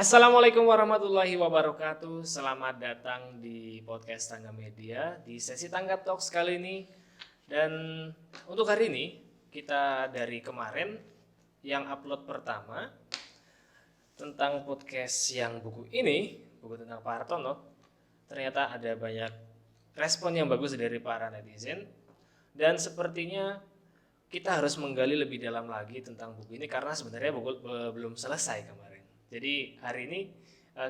Assalamualaikum warahmatullahi wabarakatuh. Selamat datang di podcast Tangga Media di sesi Tangga Talks kali ini. Dan untuk hari ini kita dari kemarin yang upload pertama tentang podcast yang buku tentang Pak Hartono, ternyata ada banyak respon yang bagus dari para netizen. Dan sepertinya kita harus menggali lebih dalam lagi tentang buku ini karena sebenarnya buku belum selesai kemarin. Jadi hari ini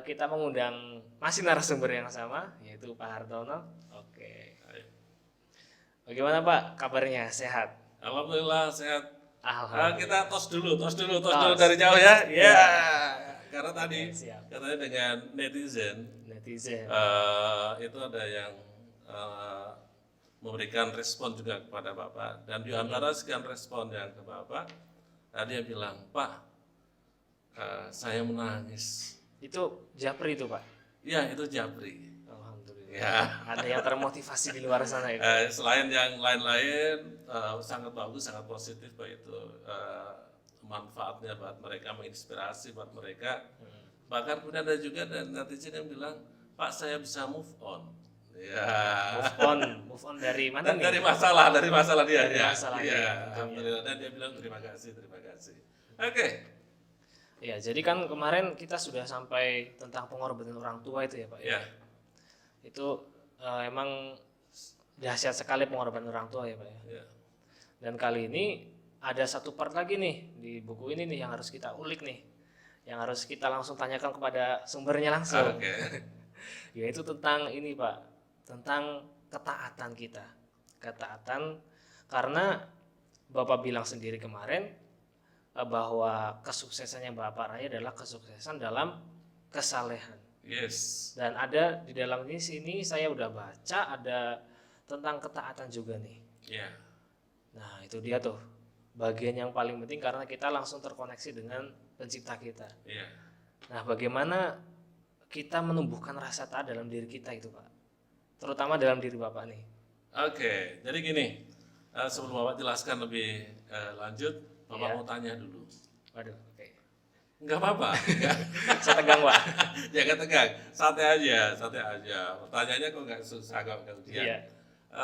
kita mengundang masih narasumber yang sama, yaitu Pak Hartono. Oke. Bagaimana Pak kabarnya? Sehat? Alhamdulillah sehat. Alhamdulillah. Kita tos dulu dari jauh ya. Ya. Karena tadi katanya dengan netizen itu ada yang memberikan respon juga kepada Bapak, dan di antara sekian respon yang ke Bapak, tadi dia bilang, Pak, saya menangis. Itu japri itu Pak? Iya, itu japri. Alhamdulillah. Ya. Ada yang termotivasi di luar sana itu. Selain yang lain-lain, sangat bagus, sangat positif Pak, itu manfaatnya buat mereka, menginspirasi buat mereka. Bahkan kemudian ada juga netizen yang bilang, Pak, saya bisa move on. Ya. Move on dari mana nih? Dari masalah dia. Dari masalah ya. Alhamdulillah, dan dia bilang terima kasih. Oke. Ya, jadi kan kemarin kita sudah sampai tentang pengorbanan orang tua itu ya Pak. Ya. Itu emang dahsyat sekali pengorbanan orang tua ya Pak ya. Ya. Dan kali ini ada satu part lagi nih di buku ini nih yang harus kita ulik nih, yang harus kita langsung tanyakan kepada sumbernya langsung. Oke. Yaitu tentang ini Pak, tentang ketaatan kita. Ketaatan karena Bapak bilang sendiri kemarin bahwa kesuksesan yang Bapak raih adalah kesuksesan dalam kesalehan. Yes. Dan ada di dalam sini saya udah baca ada tentang ketaatan juga nih. Ya. Nah, itu dia tuh bagian yang paling penting karena kita langsung terkoneksi dengan pencipta kita. Ya. Nah, bagaimana kita menumbuhkan rasa taat dalam diri kita itu Pak, terutama dalam diri Bapak nih. Oke, jadi gini, sebelum Bapak jelaskan lebih lanjut, Bapak mau tanya dulu. Waduh, oke. Enggak apa-apa. Saya tegang Pak. Jangan tegang, santai aja. Pertanyaannya kok nggak susah kok kemudian. Iya.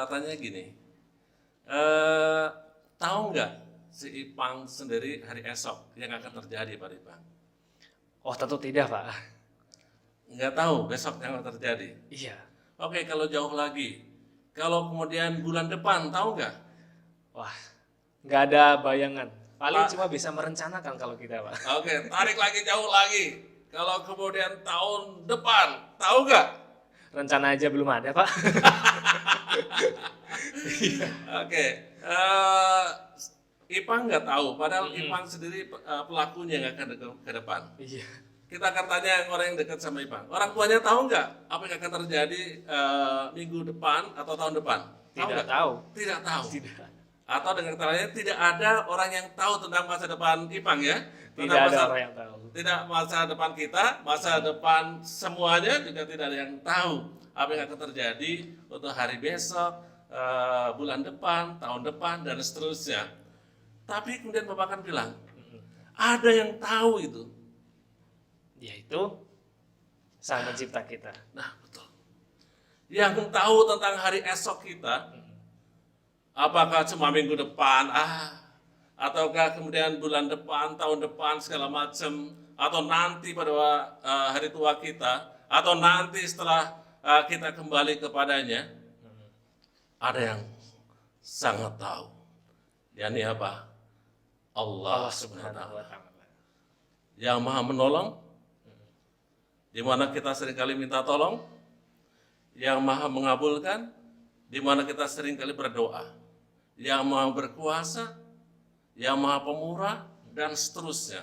Tanya gini, tahu nggak si Ipang sendiri hari esok yang akan terjadi Pak Ipang? Oh, tentu tidak Pak. Nggak tahu besok yang akan terjadi. Iya. Oke, kalau jauh lagi, kalau kemudian bulan depan, tahu nggak? Wah, nggak ada bayangan. Paling cuma bisa merencanakan kalau kita Pak. Oke, tarik lagi jauh lagi. Kalau kemudian tahun depan, tahu nggak? Rencana aja belum ada Pak. Oke, Ipang nggak tahu. Padahal Ipang sendiri pelakunya yang akan ke depan. Iya. Kita akan tanya orang yang dekat sama Ipang. Orang tuanya tahu nggak apa yang akan terjadi minggu depan atau tahun depan? Tidak tahu. Tidak tahu. Tidak. Atau dengan kata lain, tidak ada orang yang tahu tentang masa depan Ipang ya. Tidak ada orang yang tahu. Tidak masa depan kita, masa depan semuanya juga tidak ada yang tahu apa yang akan terjadi untuk hari besok, bulan depan, tahun depan, dan seterusnya. Tapi kemudian Bapak akan bilang, ada yang tahu itu. Yaitu Sang Pencipta kita. Nah, betul. Yang tahu tentang hari esok kita, apakah cuma minggu depan, ataukah kemudian bulan depan, tahun depan, segala macam, atau nanti pada hari tua kita, atau nanti setelah kita kembali kepadanya, ada yang sangat tahu. yakni apa? Allah Subhanahu wa Ta'ala, yang Maha Menolong, di mana kita seringkali minta tolong, yang Maha Mengabulkan, di mana kita seringkali berdoa, yang Maha Berkuasa, yang Maha Pemurah, dan seterusnya.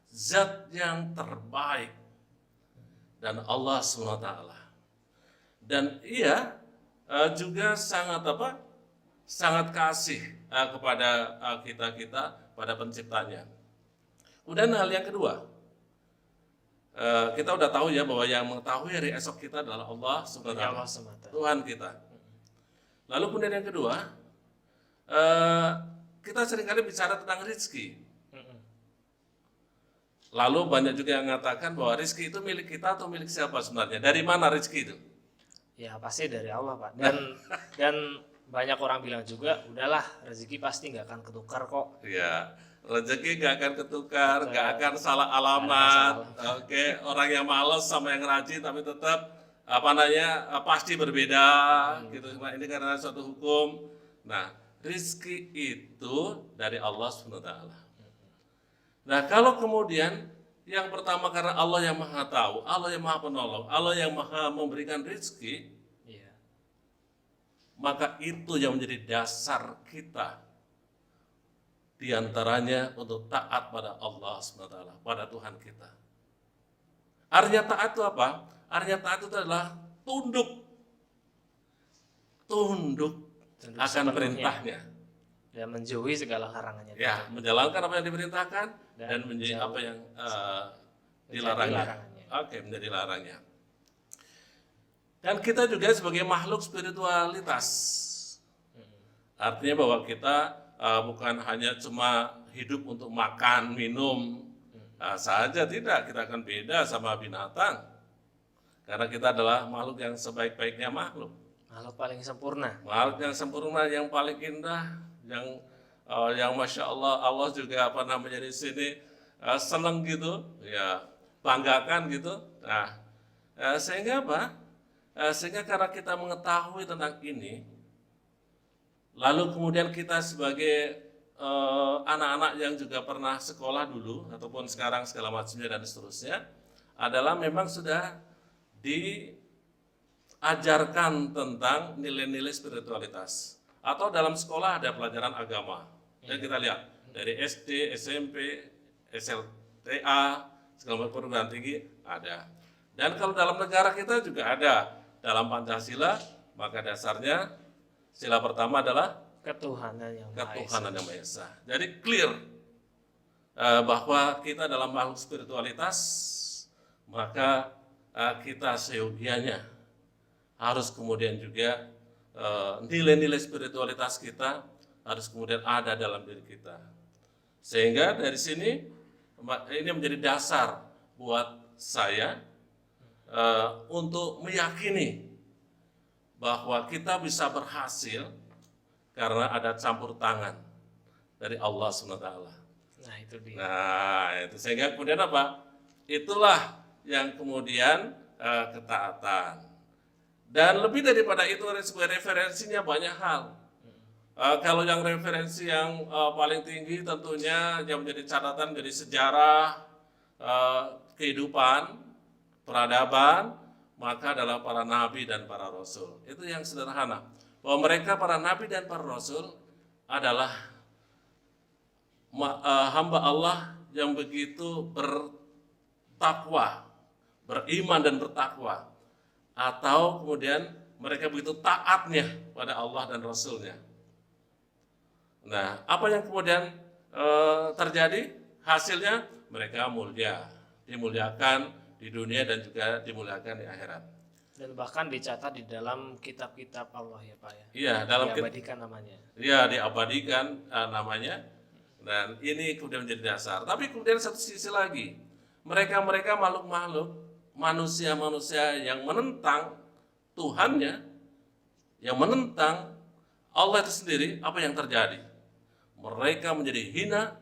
Zat yang terbaik, dan Allah SWT. Dan Ia juga sangat sangat kasih kepada kita pada penciptanya. Kemudian hal yang kedua, kita udah tahu ya bahwa yang mengetahui hari esok kita adalah Allah SWT, Tuhan kita. Lalu kemudian yang kedua, kita seringkali bicara tentang rezeki. Lalu banyak juga yang mengatakan bahwa rezeki itu milik kita atau milik siapa sebenarnya? Dari mana rezeki itu? Ya pasti dari Allah, Pak. Dan banyak orang bilang juga, udahlah rezeki pasti nggak akan ketukar kok. Ya, rezeki gak akan ketukar, Betul. gak akan salah Nggak akan alamat. salah. Oke, orang yang malas sama yang rajin tapi tetap pasti berbeda gitu. Nah, ini karena suatu hukum. Nah, rizki itu dari Allah SWT. Nah, kalau kemudian yang pertama karena Allah yang Maha Tahu, Allah yang Maha Penolong, Allah yang Maha memberikan rizki, Iya. maka itu yang menjadi dasar kita di antaranya untuk taat pada Allah SWT, pada Tuhan kita. Artinya taat itu apa? Artinya taat itu adalah tunduk Tunduk akan sepenuhnya. Perintahnya. Dan menjauhi segala larangannya. Ya, menjalankan apa yang diperintahkan dan menjauhi menjauh- apa yang menjadi dilarangnya. larangannya. Oke, menjadi larangnya. Dan kita juga sebagai makhluk spiritualitas. Artinya bahwa kita bukan hanya cuma hidup untuk makan, minum saja, tidak. Kita akan beda sama binatang. Karena kita adalah makhluk yang sebaik-baiknya makhluk. Makhluk paling sempurna. Makhluk yang sempurna, yang paling indah, yang masya Allah, Allah juga di sini senang gitu, ya banggakan gitu. Nah, sehingga apa? Sehingga karena kita mengetahui tentang ini, lalu kemudian kita sebagai anak-anak yang juga pernah sekolah dulu ataupun sekarang segala macamnya dan seterusnya, adalah memang sudah diajarkan tentang nilai-nilai spiritualitas. Atau dalam sekolah ada pelajaran agama. Dan kita lihat dari SD, SMP, SLTA, segala macam perguruan tinggi ada. Dan kalau dalam negara kita juga ada. Dalam Pancasila, maka dasarnya sila pertama adalah Ketuhanan yang Maha Esa. ketuhanan yang Maha Esa. Jadi clear bahwa kita dalam makhluk spiritualitas, maka kita seyogianya harus kemudian juga nilai-nilai spiritualitas kita harus kemudian ada dalam diri kita. Sehingga dari sini ini menjadi dasar buat saya untuk meyakini bahwa kita bisa berhasil karena ada campur tangan dari Allah SWT. Nah itu dia. Nah, itu sehingga kemudian apa? Itulah yang kemudian ketaatan. Dan lebih daripada itu sebuah referensinya banyak hal. Kalau yang referensi yang paling tinggi tentunya yang menjadi catatan dari sejarah kehidupan, peradaban, maka adalah para nabi dan para rasul. Itu yang sederhana. Bahwa mereka para nabi dan para rasul adalah hamba Allah yang begitu bertakwa, beriman dan bertakwa, atau kemudian mereka begitu taatnya pada Allah dan Rasulnya. Nah, apa yang kemudian terjadi? Hasilnya mereka mulia, dimuliakan di dunia dan juga dimuliakan di akhirat. Dan bahkan dicatat di dalam kitab-kitab Allah ya Pak ya. Iya, dalam diabadikan namanya. Iya, diabadikan namanya. Dan ini kemudian menjadi dasar. Tapi kemudian satu sisi lagi, mereka makhluk-makhluk, manusia-manusia yang menentang Tuhannya, yang menentang Allah itu sendiri, apa yang terjadi? Mereka menjadi hina,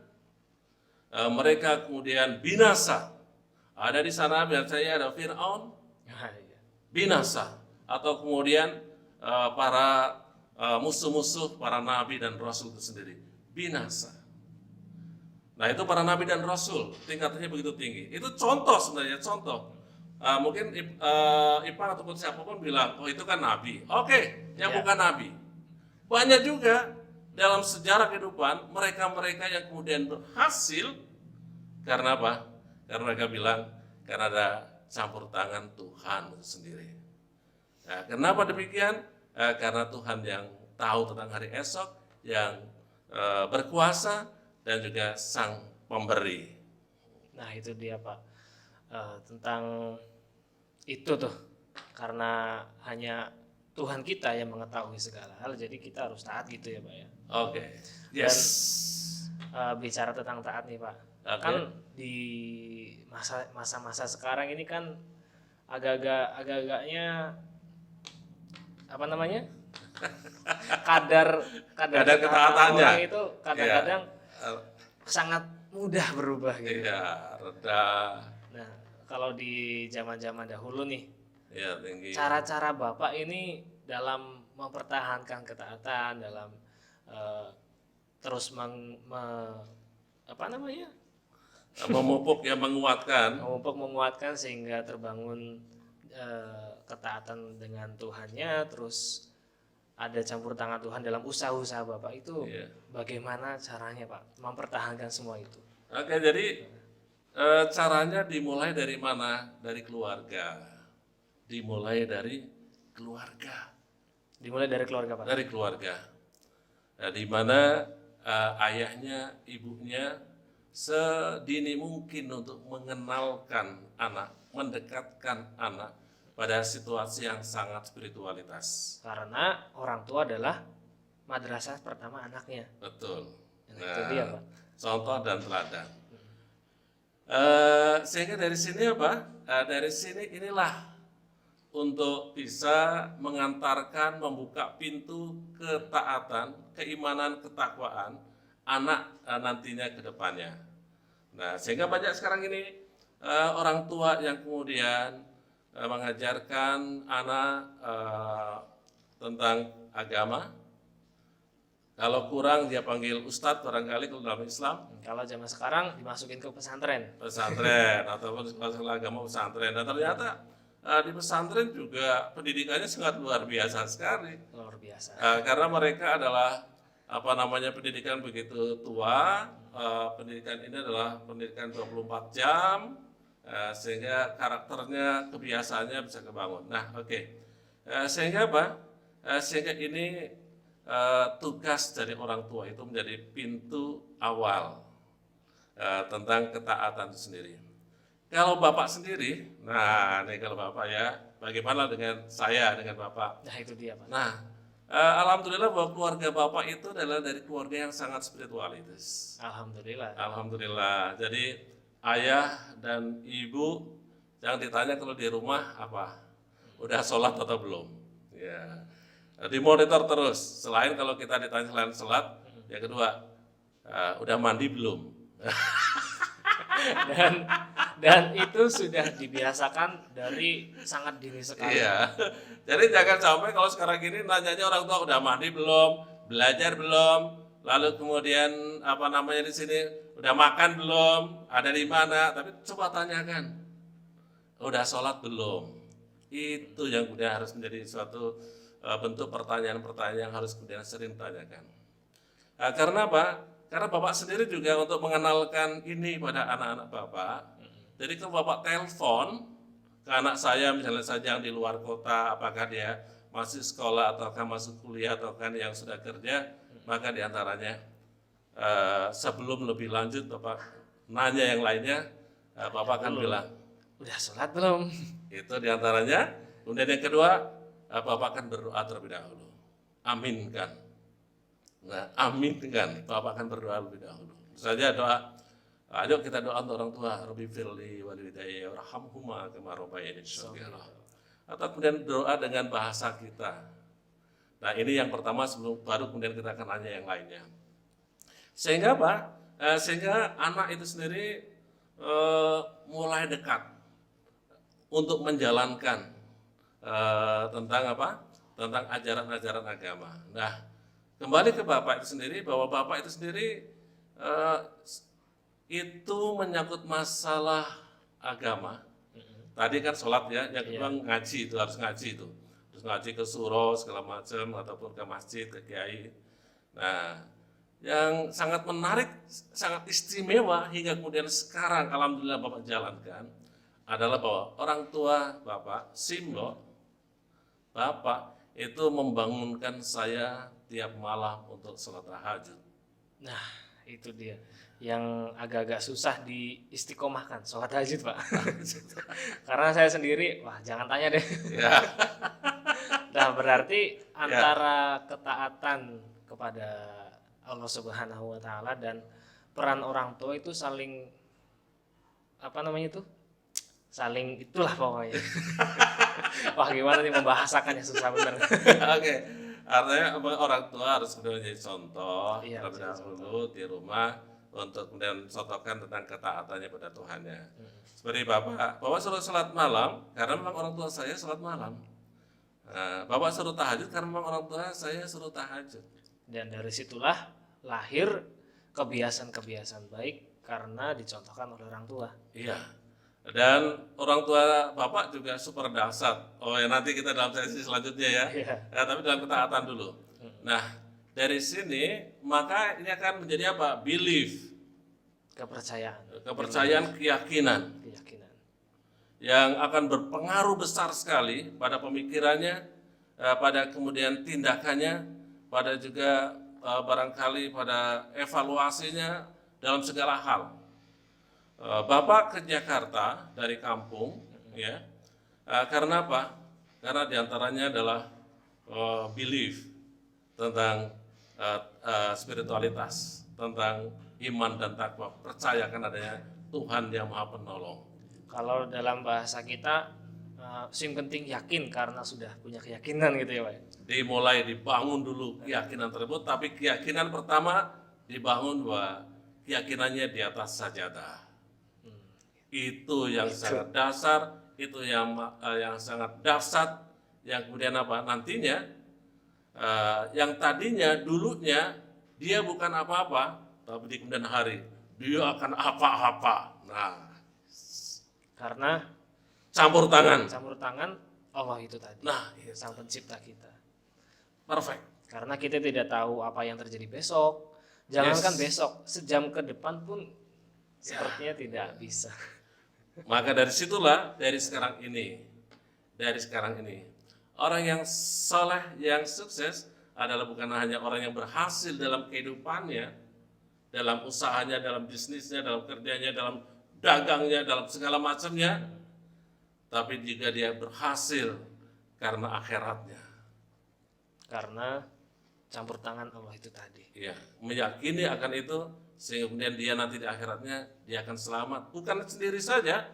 mereka kemudian binasa. Ada di sana biasanya ada Fir'aun, binasa. Atau kemudian para musuh-musuh, para nabi dan rasul itu sendiri, binasa. Nah itu para nabi dan rasul, tingkatannya begitu tinggi. Itu contoh sebenarnya, contoh. Mungkin Ipang ataupun siapapun bilang, oh itu kan nabi. Oke, yang bukan nabi. Banyak juga dalam sejarah kehidupan, mereka-mereka yang kemudian berhasil, karena apa? Karena mereka bilang, karena ada campur tangan Tuhan itu sendiri. Nah, kenapa demikian? Karena Tuhan yang tahu tentang hari esok, yang berkuasa, dan juga sang pemberi. Nah itu dia Pak, tentang itu tuh, karena hanya Tuhan kita yang mengetahui segala hal, jadi kita harus taat gitu ya Pak ya. Oke, yes. Dan bicara tentang taat nih Pak, Oke. Kan di masa-masa sekarang ini kan agak-agaknya apa namanya? kadar Kadar ketaatan ketaatannya. orang itu kadang-kadang Eh, sangat mudah berubah gitu. Iya, rendah, Nah, kalau di zaman-zaman dahulu nih, ya tinggi. cara-cara Bapak ini dalam mempertahankan ketaatan, dalam eh, terus apa namanya? Memupuk yang menguatkan. menguatkan sehingga terbangun ketaatan dengan Tuhannya, terus ada campur tangan Tuhan dalam usaha-usaha Bapak itu. Iya. Bagaimana caranya Pak mempertahankan semua itu? Oke, jadi caranya dimulai dari mana? Dari keluarga. Dimulai dari keluarga. Dimulai dari keluarga Pak. Dari keluarga. Nah, di mana ayahnya, ibunya sedini mungkin untuk mengenalkan anak, mendekatkan anak pada situasi yang sangat spiritualitas. Karena orang tua adalah madrasah pertama anaknya. Betul. Nah, itu dia Pak. Contoh dan teladan. Sehingga dari sini apa? Dari sini inilah untuk bisa mengantarkan, membuka pintu ketaatan, keimanan, ketakwaan anak nantinya ke depannya. Nah, sehingga banyak sekarang ini orang tua yang kemudian mengajarkan anak tentang agama. Kalau kurang dia panggil ustadz barangkali kalau dalam Islam. Kalau zaman sekarang dimasukin ke pesantren. Pesantren ataupun sekolah agama pesantren. Dan ternyata di pesantren juga pendidikannya sangat luar biasa sekali. Luar biasa. Karena mereka adalah pendidikan begitu tua. Pendidikan ini adalah pendidikan 24 jam. Sehingga karakternya, kebiasaannya bisa kebangun. Nah, oke. Sehingga apa? Sehingga ini tugas dari orang tua itu menjadi pintu awal tentang ketaatan itu sendiri. Kalau Bapak sendiri, nah ini kalau Bapak ya, bagaimana dengan saya, dengan Bapak? Nah, itu dia Pak. Nah, alhamdulillah bahwa keluarga Bapak itu adalah dari keluarga yang sangat spiritualitas. Alhamdulillah. Alhamdulillah. Jadi ayah dan ibu jangan ditanya kalau di rumah apa, udah sholat atau belum? Ya, dimonitor terus. Selain kalau kita ditanya selain sholat, yang kedua, udah mandi belum? dan itu sudah dibiasakan dari sangat dini sekali. Iya. Jadi jangan sampai kalau sekarang ini nanyanya orang tua udah mandi belum, belajar belum, lalu kemudian di sini udah makan belum, ada di mana? Tapi coba tanyakan, udah sholat belum? Itu yang kemudian harus menjadi suatu bentuk pertanyaan-pertanyaan yang harus kemudian sering ditanyakan. Karena apa? Karena Bapak sendiri juga untuk mengenalkan ini pada anak-anak Bapak. Jadi kalau Bapak telepon ke anak saya misalnya saja yang di luar kota, apakah dia masih sekolah ataukah masuk kuliah ataukah yang sudah kerja, maka diantaranya sebelum lebih lanjut Bapak nanya yang lainnya, Bapak akan bilang, udah sholat belum? itu diantaranya. Kemudian yang kedua, Bapak akan berdoa terlebih dahulu. Aminkan. Nah, aminkan. Bapak akan berdoa lebih dahulu. Saja doa. Ayo kita doa untuk orang tua. Rabbi firli walidayya warhamhuma kama rabbayani shaghira. Atau kemudian doa dengan bahasa kita. Nah, ini yang pertama sebelum baru kemudian kita akan nanya yang lainnya. Sehingga apa? Sehingga anak itu sendiri mulai dekat untuk menjalankan tentang apa? Tentang ajaran-ajaran agama. Nah, kembali ke Bapak itu sendiri, bahwa Bapak itu sendiri itu menyangkut masalah agama. Tadi kan sholat ya, yang kedua ngaji itu harus ngaji itu. Terus ngaji ke surau segala macam ataupun ke masjid, ke kiai. Nah, yang sangat menarik, sangat istimewa hingga kemudian sekarang alhamdulillah Bapak jalankan adalah bahwa orang tua Bapak, Simbo, Bapak itu membangunkan saya tiap malam untuk sholat tahajud. Nah, itu dia yang agak-agak susah diistiqomahkan, sholat tahajud Pak. Karena saya sendiri, wah jangan tanya deh. Ya. Nah, berarti antara ketaatan kepada Allah Subhanahu wa taala dan peran orang tua itu saling apa namanya itu? Saling itulah pokoknya. Wah, gimana nih membahasakannya, susah bener. Oke, artinya orang tua harus menjadi contoh Iya, terlebih jadi dahulu di rumah untuk kemudian contohkan tentang ketaatannya pada Tuhannya. Seperti Bapak suruh salat malam karena memang orang tua saya salat malam. Nah, Bapak suruh tahajud karena memang orang tua saya suruh tahajud. Dan dari situlah lahir kebiasaan-kebiasaan baik karena dicontohkan oleh orang tua. Iya. Dan orang tua Bapak juga super dahsyat. Oh ya, nanti kita dalam sesi selanjutnya ya. Iya. Tapi dalam ketaatan dulu. Nah, dari sini maka ini akan menjadi apa? Belief, kepercayaan, keyakinan yang akan berpengaruh besar sekali pada pemikirannya, pada kemudian tindakannya, pada juga barangkali pada evaluasinya dalam segala hal. Bapak ke Jakarta dari kampung, ya, karena apa? Karena diantaranya adalah belief tentang spiritualitas, tentang iman dan takwa, percaya akan adanya Tuhan yang Maha Penolong. Kalau dalam bahasa kita, sing penting yakin karena sudah punya keyakinan gitu ya Pak. Dimulai dibangun dulu keyakinan tersebut, tapi keyakinan pertama dibangun bahwa keyakinannya di atas sajadah. Itu yang sangat dasar, itu yang sangat dahsyat, yang kemudian apa nantinya, yang tadinya dulunya dia bukan apa-apa, tapi di kemudian hari dia akan apa-apa. Nah, Karena campur tangan. Allah itu tadi. Nah, Sang pencipta kita. perfect. Karena kita tidak tahu apa yang terjadi besok. Jangankan besok, sejam ke depan pun sepertinya tidak bisa. Maka dari situlah dari sekarang ini orang yang soleh, yang sukses adalah bukan hanya orang yang berhasil dalam kehidupannya, dalam usahanya, dalam bisnisnya, dalam kerjanya, dalam dagangnya, dalam segala macamnya, tapi juga dia berhasil karena akhiratnya. Karena campur tangan Allah itu tadi. Ya, meyakini akan itu sehingga kemudian dia nanti di akhiratnya dia akan selamat, bukan sendiri saja,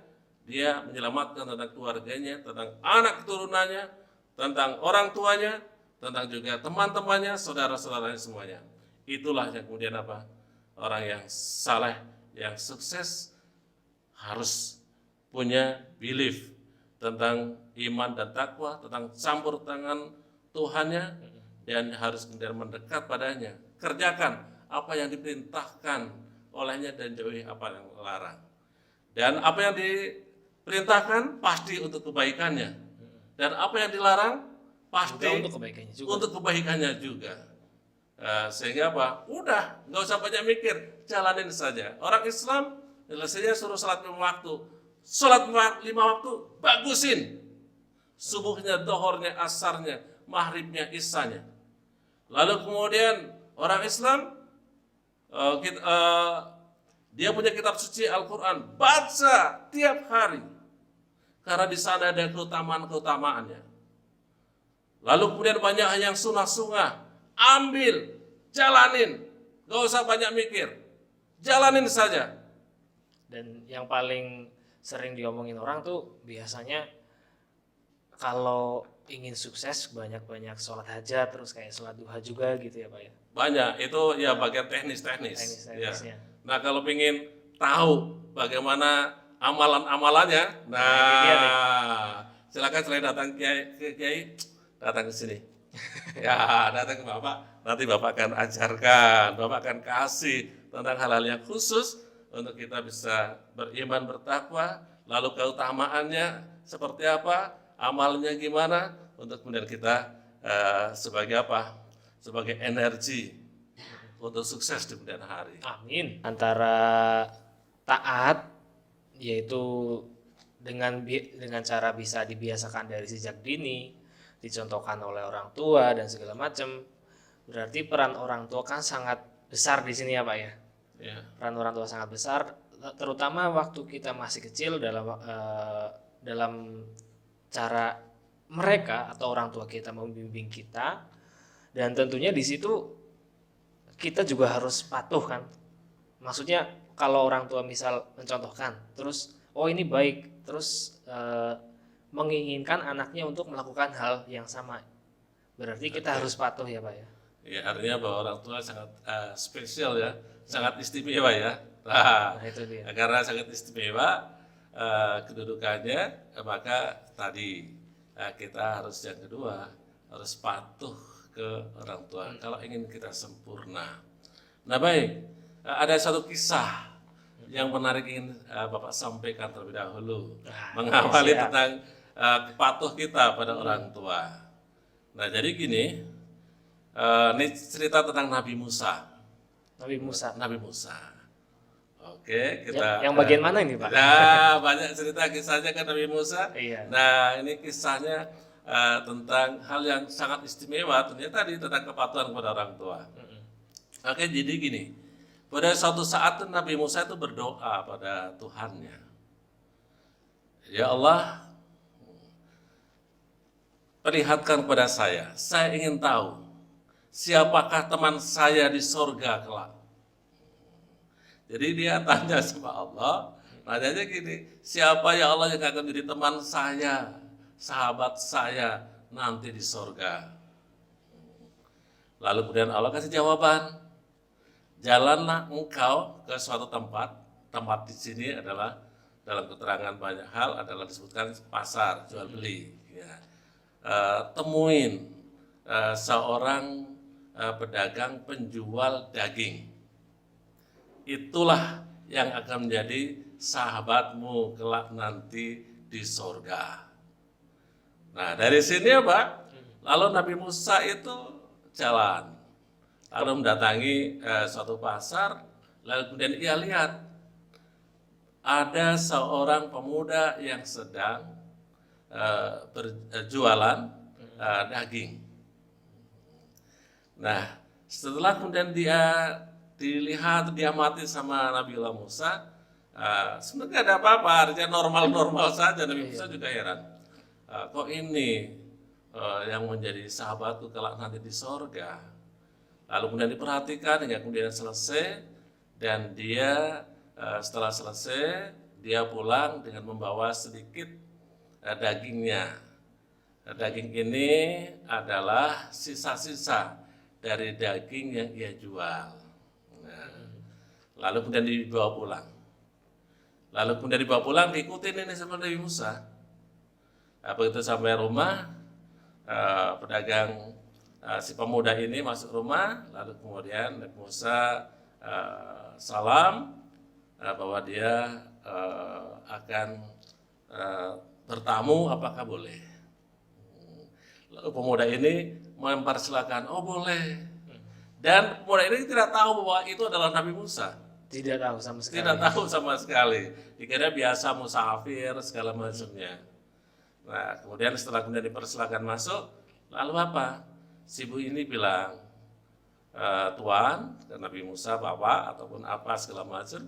dia menyelamatkan tentang keluarganya, tentang anak keturunannya, tentang orang tuanya, tentang juga teman-temannya, saudara-saudaranya semuanya. Itulah yang kemudian apa? Orang yang saleh, yang sukses harus punya belief tentang iman dan takwa, tentang campur tangan Tuhannya, dan harus kemudian mendekat padanya, kerjakan apa yang diperintahkan olehnya dan jauhi apa yang dilarang. Dan apa yang diperintahkan pasti untuk kebaikannya, dan apa yang dilarang pasti untuk kebaikannya juga. Sehingga apa? Udah, nggak usah banyak mikir, jalanin saja. Orang Islam selesainya suruh salat 5 waktu, salat 5 waktu, bagusin. Subuhnya, dohornya, asarnya, maghribnya, isyanya. Lalu kemudian orang Islam dia punya kitab suci Al-Quran, baca tiap hari, karena di sana ada keutamaan-keutamaannya. Lalu kemudian banyak yang sunnah-sunnah, ambil, jalanin, gak usah banyak mikir, jalanin saja. Dan yang paling sering diomongin orang tuh biasanya kalau ingin sukses banyak-banyak sholat hajat, terus kayak sholat duha juga gitu ya Pak ya. Banyak, itu ya bagian teknis-teknis. Teknis-teknisnya. Ya. Nah kalau ingin tahu bagaimana amalan-amalannya, nah silakan selain datang ke Kiai, datang ke sini. Ya, datang ke Bapak, nanti Bapak akan ajarkan, Bapak akan kasih tentang hal-hal yang khusus untuk kita bisa beriman, bertakwa, lalu keutamaannya seperti apa, amalnya gimana, untuk kemudian kita sebagai apa? Sebagai energi untuk sukses di kemudian hari. Amin. Antara taat, yaitu dengan cara bisa dibiasakan dari sejak dini, dicontohkan oleh orang tua dan segala macam. Berarti peran orang tua kan sangat besar di sini ya Pak ya. Ya. Peran orang tua sangat besar, terutama waktu kita masih kecil dalam cara mereka atau orang tua kita membimbing kita, dan tentunya di situ kita juga harus patuh kan, Maksudnya kalau orang tua misal mencontohkan, terus oh ini baik, terus menginginkan anaknya untuk melakukan hal yang sama, berarti kita harus patuh ya Pak ya. Ya, artinya bahwa orang tua sangat spesial ya, sangat istimewa ya. Nah, Nah itu dia. karena sangat istimewa kedudukannya, maka tadi kita harus yang kedua harus patuh ke orang tua kalau ingin kita sempurna. Nah baik, ada satu kisah yang menarik ingin Bapak sampaikan terlebih dahulu mengawali siap. tentang patuh kita pada orang tua. Nah jadi gini, ini cerita tentang Nabi Musa. Nabi Musa. Nabi Musa. Oke, kita Yang bagian mana ini Pak? Nah, banyak cerita kisahnya kan Nabi Musa. Iya. Nah, ini kisahnya tentang hal yang sangat istimewa, ternyata tadi tentang kepatuhan kepada orang tua. Oke, jadi gini. Pada suatu saat Nabi Musa itu berdoa pada Tuhannya. Ya Allah, perlihatkan kepada saya ingin tahu siapakah teman saya di sorga kelak. Jadi dia tanya sama Allah, nanyanya gini, siapa ya Allah yang akan jadi teman saya, sahabat saya nanti di sorga. Lalu kemudian Allah kasih jawaban, jalanlah engkau ke suatu tempat di sini adalah dalam keterangan banyak hal adalah disebutkan pasar, jual beli. Ya. Temuin seorang pedagang penjual daging. Itulah yang akan menjadi sahabatmu kelak nanti di sorga. Nah dari sini apa? Lalu Nabi Musa itu jalan, lalu mendatangi suatu pasar, lalu kemudian ia lihat ada seorang pemuda yang sedang berjualan daging. Nah setelah kemudian dilihat, diamati sama Nabi Musa, sebenarnya ada apa-apa, artinya normal-normal saja. Nabi Musa juga heran, kok ini yang menjadi sahabatku kelak nanti di sorga. Lalu kemudian diperhatikan hingga kemudian selesai, dan dia setelah selesai, dia pulang dengan membawa sedikit dagingnya. Daging ini adalah sisa-sisa dari daging yang ia jual. Lalu kemudian dibawa pulang. Diikutin ini sama Nabi Musa. Begitu sampai rumah, pedagang si pemuda ini masuk rumah, lalu kemudian Nabi Musa salam bahwa dia akan bertamu, apakah boleh? Lalu pemuda ini mempersilahkan, oh boleh. Dan pemuda ini tidak tahu bahwa itu adalah Nabi Musa. Tidak tahu sama sekali. Tidak tahu sama sekali. Dikira biasa musafir segala macamnya. Nah, kemudian setelah kemudian dipersilakan masuk, lalu apa? Si ibu ini bilang, Tuan, ke Nabi Musa, Bapak, ataupun apa segala macam,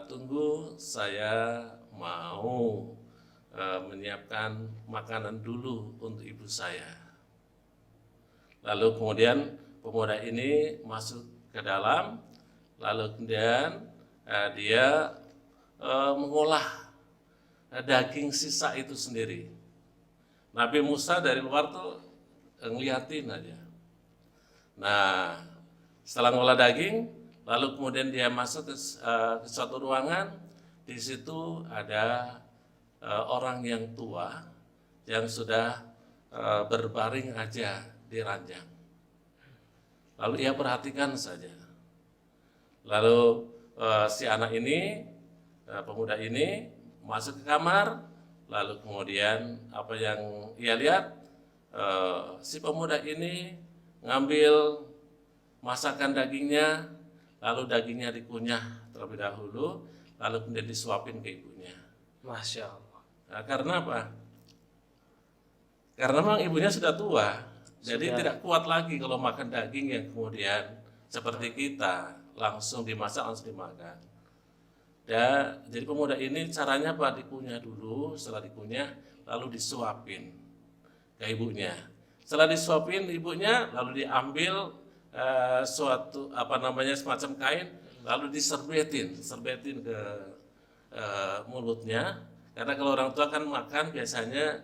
tunggu saya mau menyiapkan makanan dulu untuk ibu saya. Lalu kemudian pemuda ini masuk ke dalam, lalu kemudian dia mengolah daging sisa itu sendiri. Nabi Musa dari luar tuh ngeliatin aja. Nah, setelah mengolah daging, lalu kemudian dia masuk ke suatu ruangan. Di situ ada orang yang tua yang sudah berbaring aja di ranjang. Lalu ia perhatikan saja. Lalu si anak ini, pemuda ini masuk ke kamar, lalu kemudian apa yang ia lihat, si pemuda ini ngambil masakan dagingnya, lalu dagingnya dikunyah terlebih dahulu, lalu kemudian disuapin ke ibunya. Masya Allah. Nah, karena apa? Karena memang ibunya sudah tua, jadi tidak kuat lagi kalau makan daging yang kemudian seperti kita langsung dimasak, langsung dimakan. Jadi pemuda ini caranya apa? Dikunyah dulu, setelah dikunyah lalu disuapin ke ibunya. Setelah disuapin ibunya, lalu diambil suatu semacam kain, lalu diserbetin ke mulutnya. Karena kalau orang tua kan makan biasanya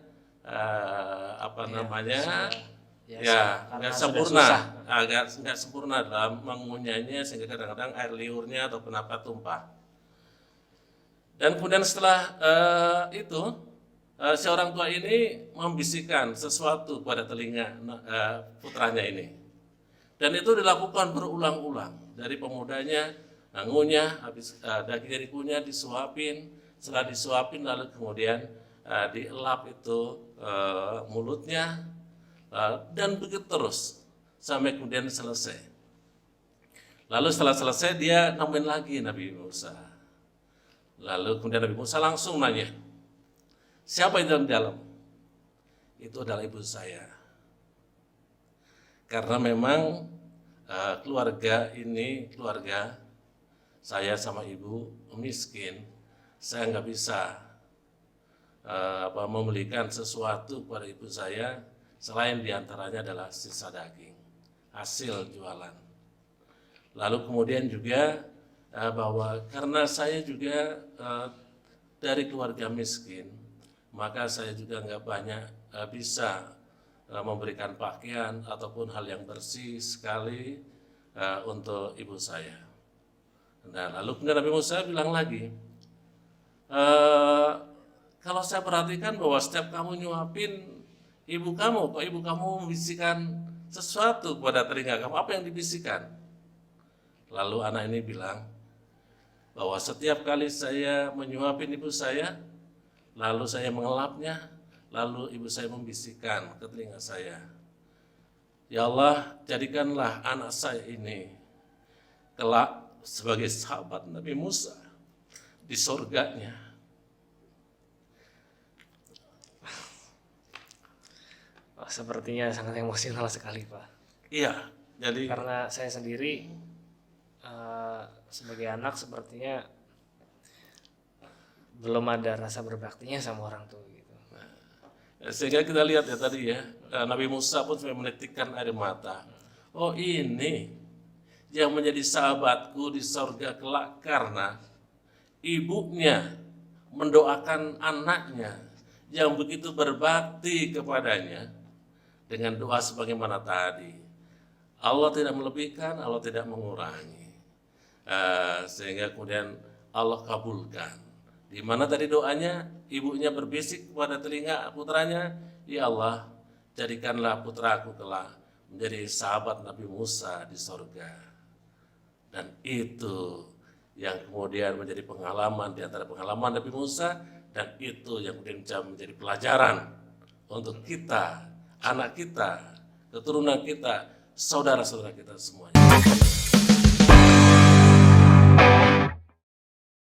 nggak sempurna, nggak sempurna dalam mengunyahnya, sehingga kadang-kadang air liurnya atau kenapa tumpah. Dan kemudian setelah itu si orang tua ini membisikkan sesuatu pada telinga putranya ini, dan itu dilakukan berulang-ulang. Dari pemudanya ngunyah, habis daging dikunyah, disuapin, setelah disuapin lalu kemudian dielap itu mulutnya, dan begitu terus sampai kemudian selesai. Lalu setelah selesai dia nemuin lagi Nabi Musa. Lalu kemudian Nabi Musa langsung nanya, siapa yang dalam? Itu adalah ibu saya. Karena memang keluarga saya sama ibu miskin, saya nggak bisa membelikan sesuatu kepada ibu saya selain diantaranya adalah sisa daging hasil jualan. Lalu kemudian juga bahwa karena saya juga dari keluarga miskin, maka saya juga nggak banyak bisa memberikan pakaian ataupun hal yang bersih sekali untuk ibu saya. Nah, lalu kemudian Nabi Musa bilang lagi, kalau saya perhatikan bahwa setiap kamu nyuapin ibu kamu, kok ibu kamu membisikkan sesuatu kepada telinga kamu, apa yang dibisikkan? Lalu anak ini bilang bahwa setiap kali saya menyuapin ibu saya, lalu saya mengelapnya, lalu ibu saya membisikkan ke telinga saya, ya Allah, jadikanlah anak saya ini kelak sebagai sahabat Nabi Musa di surganya. Sepertinya sangat emosional sekali, Pak. Iya, jadi karena saya sendiri sebagai anak sepertinya belum ada rasa berbaktinya sama orang tua gitu. Sehingga kita lihat ya tadi ya, Nabi Musa pun sampai menitikkan air mata. Oh, ini yang menjadi sahabatku di surga kelak karena ibunya mendoakan anaknya yang begitu berbakti kepadanya dengan doa sebagaimana tadi. Allah tidak melebihkan, Allah tidak mengurangi. Sehingga kemudian Allah kabulkan. Di mana tadi doanya, ibunya berbisik kepada telinga putranya, ya Allah, jadikanlah putraku kelak menjadi sahabat Nabi Musa di surga. Dan itu yang kemudian menjadi pengalaman di antara pengalaman Nabi Musa, dan itu yang kemudian menjadi pelajaran untuk kita, anak kita, keturunan kita, saudara-saudara kita semuanya.